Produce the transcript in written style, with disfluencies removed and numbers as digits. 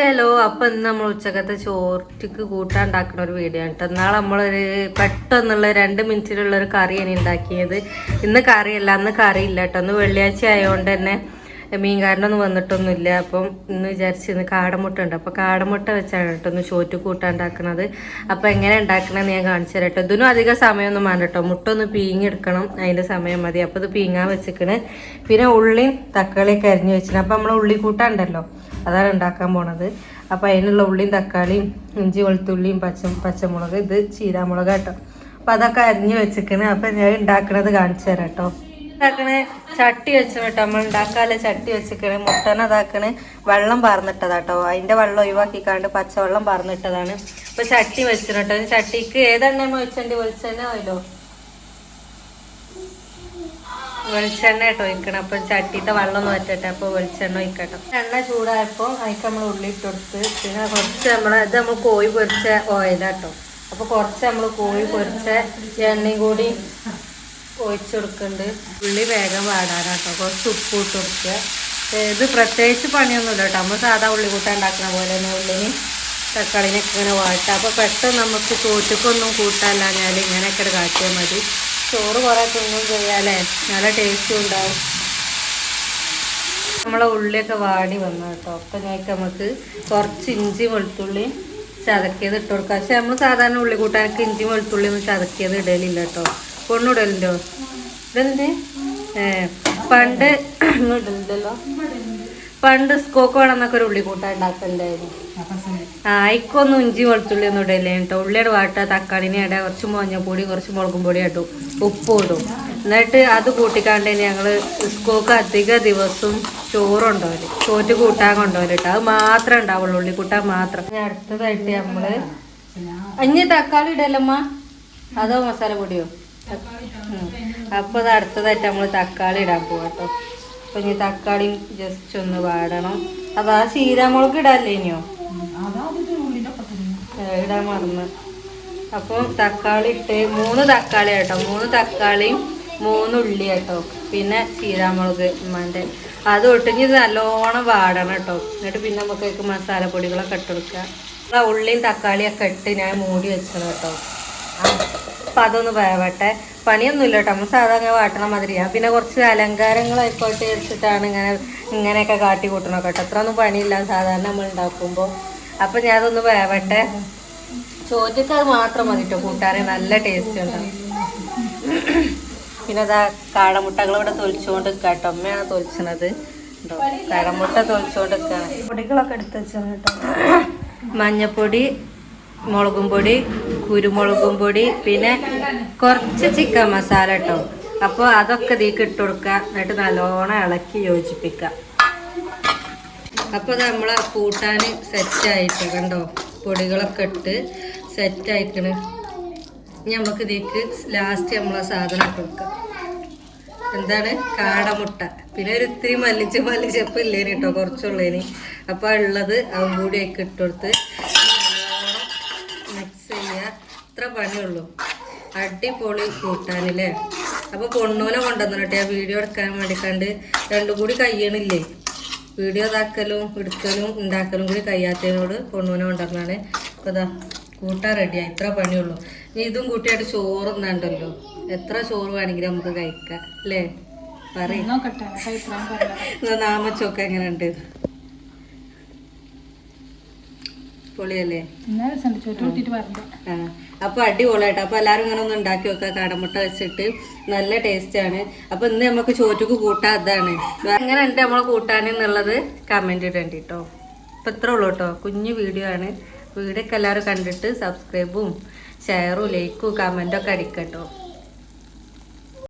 Hello, അപ്പൊ ഇന്ന് നമ്മൾ ഉച്ചക്കത്തെ ചോറിക്ക് കൂട്ടാൻ ഉണ്ടാക്കുന്ന ഒരു വീഡിയോ ആണ്. എന്നാൾ നമ്മളൊരു പെട്ടെന്നുള്ള 2 മിനിറ്റിലുള്ള ഒരു കറിയാണ് ഉണ്ടാക്കിയത്. ഇന്ന് കറിയല്ല, അന്ന് കറിയില്ല കേട്ടോ. ഇന്ന് വെള്ളിയാഴ്ച ആയതുകൊണ്ട് തന്നെ മീൻകാരനൊന്നും വന്നിട്ടൊന്നുമില്ല. അപ്പം ഇന്ന് വിചാരിച്ച് ഇന്ന് കാടമുട്ട ഉണ്ട്. അപ്പോൾ കാടമുട്ട വെച്ചാണ് കേട്ടോ ഒന്ന് ചോറ്റ് കൂട്ടാൻ ഉണ്ടാക്കുന്നത്. അപ്പോൾ എങ്ങനെ ഉണ്ടാക്കണമെന്ന് ഞാൻ കാണിച്ചു തരാം കേട്ടോ. ഇതിനും അധികം സമയമൊന്നും വേണ്ട കേട്ടോ. മുട്ട ഒന്ന് പീങ്ങിയെടുക്കണം, അതിൻ്റെ സമയം മതി. അപ്പോൾ ഇത് പീങ്ങാൻ വെച്ചിക്കണ്. പിന്നെ ഉള്ളിയും തക്കാളിയൊക്കെ അരിഞ്ഞ് വെച്ചിട്ടുണ്ട്. അപ്പോൾ നമ്മൾ ഉള്ളി കൂട്ടാൻ ഉണ്ടല്ലോ, അതാണ് ഉണ്ടാക്കാൻ പോണത്. അപ്പം അതിനുള്ള ഉള്ളിയും തക്കാളിയും ഇഞ്ചി വെളുത്തുള്ളിയും പച്ചമുളക്, ഇത് ചീരാമുളക് കേട്ടോ. അപ്പം അതൊക്കെ അരിഞ്ഞ് വെച്ചിക്കണ്. അപ്പം ഞാൻ ഉണ്ടാക്കണത് കാണിച്ചു തരാം കേട്ടോ. ഉണ്ടാക്കണേ ചട്ടി വെച്ചു കേട്ടോ. നമ്മൾ ഉണ്ടാക്കാതെ ചട്ടി വെച്ചിക്കണ്. മുട്ടനെ അതാക്കണ് വെള്ളം പാർന്നിട്ടതാട്ടോ. അതിൻ്റെ വെള്ളം ഒഴിവാക്കിക്കാണ്ട് പച്ചവെള്ളം പാർന്നിട്ടതാണ്. അപ്പം ചട്ടി വെച്ചു കേട്ടോ. ചട്ടിക്ക് ഏതെണ്ണ വെച്ചണ്ടി വെളിച്ചെണ്ണ ആയല്ലോ, വെളിച്ചെണ്ണ കേട്ടോ ഒഴിക്കണം. അപ്പം ചട്ടിത്തെ വെള്ളം ഒന്ന് വറ്റട്ടെ. അപ്പോൾ വെളിച്ചെണ്ണ ഒഴിക്കട്ടോ. എണ്ണ ചൂടായപ്പോൾ അതിക്ക് നമ്മൾ ഉള്ളി ഇട്ട് കൊടുത്ത്, പിന്നെ കുറച്ച് ഇത് നമ്മൾ കോഴി പൊരിച്ച ഓയിലാട്ടോ. അപ്പോൾ കുറച്ച് നമ്മൾ കോഴി പൊരിച്ച എണ്ണയും കൂടി ഒഴിച്ചു കൊടുക്കുന്നുണ്ട്. ഉള്ളി വേഗം വാടാനാട്ടോ. കുറച്ച് ഉപ്പ് ഇട്ട് കൊടുക്കുക. ഇത് പ്രത്യേകിച്ച് പണിയൊന്നുമില്ല കേട്ടോ. നമ്മൾ സാധാ ഉള്ളി കൂട്ടാൻ ഉണ്ടാക്കുന്ന പോലെ തന്നെ ഉള്ളിന് തക്കാളിനൊക്കെ ഇങ്ങനെ വാട്ടാം. അപ്പോൾ പെട്ടെന്ന് നമുക്ക് ചോറ്റക്കൊന്നും കൂട്ടാനില്ലാഞ്ഞാൽ ഇങ്ങനെയൊക്കെ കാട്ടിയാൽ മതി. ചോറ് കുറേ തിന്നും ചെയ്യാല്ലേ, നല്ല ടേസ്റ്റും ഉണ്ടാവും. നമ്മളെ ഉള്ളിയൊക്കെ വാടി വന്നു കേട്ടോ. അപ്പം നമുക്ക് കുറച്ച് ഇഞ്ചി വെളുത്തുള്ളി ചതക്കിയത് ഇട്ട് കൊടുക്കാം. പക്ഷെ നമ്മൾ സാധാരണ ഉള്ളി കൂട്ടാനൊക്കെ ഇഞ്ചി വെളുത്തുള്ളി ഒന്നും ചതക്കിയത് ഇടലില്ല കേട്ടോ. കൊണ്ടിടലുണ്ടോ? ഇതെന്ത് പണ്ട് ഇടലില്ലല്ലോ. പണ്ട് സ്കോക്ക് വേണമെന്നൊക്കെ ഒരു ഉള്ളി കൂട്ടാൻ ഉണ്ടാക്കണ്ടായിരുന്നു. അയക്കൊന്നും ഇഞ്ചി വെളുത്തുള്ളി ഒന്നും ഇടല്ലേ കേട്ടോ. ഉള്ളിയുടെ വാട്ടുക, തക്കാളിനെ ഇടുക, കുറച്ച് മഞ്ഞപ്പൊടി, കുറച്ച് മുളകും പൊടി ഇടും, ഉപ്പും ഇടും. എന്നിട്ട് അത് കൂട്ടിക്കാണ്ട് ഞങ്ങൾ സ്കോക്ക് അധിക ദിവസവും ചോറുണ്ടോല്, ചോറ്റ് കൂട്ടാൻ കൊണ്ടുപോലും കേട്ടോ. അത് മാത്രമേ ഉണ്ടാവുള്ളൂ, ഉള്ളി കൂട്ടാൻ മാത്രം. അടുത്തതായിട്ട് നമ്മള് ഇനി തക്കാളി ഇടല്ലമ്മ, അതോ മസാല പൊടിയോ? അപ്പോൾ അത് അടുത്തതായിട്ട് നമ്മൾ തക്കാളി ഇടാൻ പോവാട്ടോ. അപ്പൊ ഇനി തക്കാളിയും ജസ്റ്റ് ഒന്ന് വാടണം. അതാ ചീരാമുളക് ഇടാല്ലേ ഇനിയോ? ഇടാൻ മറന്ന്. അപ്പോൾ തക്കാളി ഇട്ട് 3 തക്കാളി കേട്ടോ. 3 തക്കാളിയും 3 ഉള്ളി കേട്ടോ. പിന്നെ ചീരാമുളക് ഉമ്മാൻ്റെ അത് ഒട്ടിഞ്ഞ് നല്ലോണം വാടണം കേട്ടോ. എന്നിട്ട് പിന്നെ നമുക്ക് മസാലപ്പൊടികളൊക്കെ ഇട്ട് കൊടുക്കുക. ഉള്ളിയും തക്കാളിയൊക്കെ ഇട്ട് ഞാൻ മൂടി വെച്ചത് കേട്ടോ. അപ്പം അതൊന്ന് വേവട്ടെ. പണിയൊന്നുമില്ല കേട്ടോ. നമ്മൾ സാധാരണ വാട്ടണ മാതിരിയാ. പിന്നെ കുറച്ച് അലങ്കാരങ്ങളായിക്കോട്ടെ വെച്ചിട്ടാണ് ഇങ്ങനെയൊക്കെ കാട്ടി കൂട്ടണം കേട്ടോ. അത്രയൊന്നും പണിയില്ല സാധാരണ നമ്മൾ ഉണ്ടാക്കുമ്പോൾ. അപ്പം ഞാൻ അതൊന്ന് വേവട്ടെ. ചോറ്റക്ക് അത് മാത്രം മതി കേട്ടോ കൂട്ടാൻ, നല്ല ടേസ്റ്റ് ഉണ്ടാവും. പിന്നെ അതാ കാടമുട്ടകളിവിടെ തൊലിച്ചുകൊണ്ട് നിൽക്കുക കേട്ടോ. അമ്മയാണ് തൊലിച്ചണത് കേട്ടോ. കാടമുട്ട തൊലിച്ചുകൊണ്ട് നിൽക്കുകയാണ്. പൊടികളൊക്കെ എടുത്ത് വെച്ചാണ് കേട്ടോ. മഞ്ഞപ്പൊടി, മുളകും പൊടി, കുരുമുളകും പൊടി, പിന്നെ കുറച്ച് ചിക്കൻ മസാല കേട്ടോ. അപ്പോൾ അതൊക്കെ ഇതിലേക്ക് ഇട്ട് കൊടുക്കുക. എന്നിട്ട് നല്ലോണം ഇളക്കി യോജിപ്പിക്കുക. അപ്പോൾ നമ്മളെ കൂട്ടാൻ സെറ്റായിട്ട് കണ്ടോ, പൊടികളൊക്കെ ഇട്ട് സെറ്റായിക്കണ്. ഇനി നമുക്ക് ഇതിലേക്ക് ലാസ്റ്റ് നമ്മളെ സാധനം ഇട്ട് കൊടുക്കാം. എന്താണ്? കാടമുട്ട. പിന്നെ ഒരു ഇത്തിരി മല്ലിച്ചപ്പ് ഇല്ലേന് കേട്ടോ, കുറച്ചുള്ളേന്. അപ്പോൾ ഉള്ളത് അതും കൂടി ഒക്കെ ഇട്ട് കൊടുത്ത് മിക്സ് ചെയ്യുക. ഇത്ര പണിയുള്ളൂ. അടിപൊളി കൂട്ടാനല്ലേ. അപ്പോൾ പൊണ്ണൂനെ കൊണ്ടുവന്നിട്ടെ ആ വീഡിയോ എടുക്കാൻ വേണ്ടിക്കാണ്ട് രണ്ടും കൂടി കഴിയണില്ലേ. വീഡിയോ ഇതാക്കലും എടുക്കലും ഉണ്ടാക്കലും കൂടി കഴിയാത്തതിനോട് പൊണ്ണൂനെ കൊണ്ടുവന്നാണ്. അപ്പോൾ ഇതാ കൂട്ടാൻ റെഡിയായി. ഇത്ര പണിയുള്ളൂ. ഇനി ഇതും കൂട്ടിയായിട്ട് ചോറ് ഇന്നുണ്ടല്ലോ. എത്ര ചോറ് വേണമെങ്കിലും നമുക്ക് കഴിക്കാം അല്ലേ? പറയും നാമച്ചൊക്കെ എങ്ങനെയുണ്ട്? പൊളിയല്ലേ? അപ്പൊ അടിപൊളിയായിട്ട്. അപ്പൊ എല്ലാരും ഇങ്ങനെ ഒന്ന് ഉണ്ടാക്കി വെക്കുക കാടമുട്ട വെച്ചിട്ട്. നല്ല ടേസ്റ്റാണ്. അപ്പൊ ഇന്ന് നമുക്ക് ചോറ്റക്ക് കൂട്ടാൻ അതാണ്. എങ്ങനെ ഉണ്ട് നമ്മളെ കൂട്ടാനെന്നുള്ളത് കമന്റ് ഇടേണ്ടി കേട്ടോ. അപ്പൊ ഇത്രേ ഉള്ളൂ കേട്ടോ. കുഞ്ഞു വീഡിയോ ആണ്. വീഡിയോ ഒക്കെ എല്ലാവരും കണ്ടിട്ട് സബ്സ്ക്രൈബും ഷെയറും ലൈക്കും കമന്റും ഒക്കെ അടിക്കട്ടോ.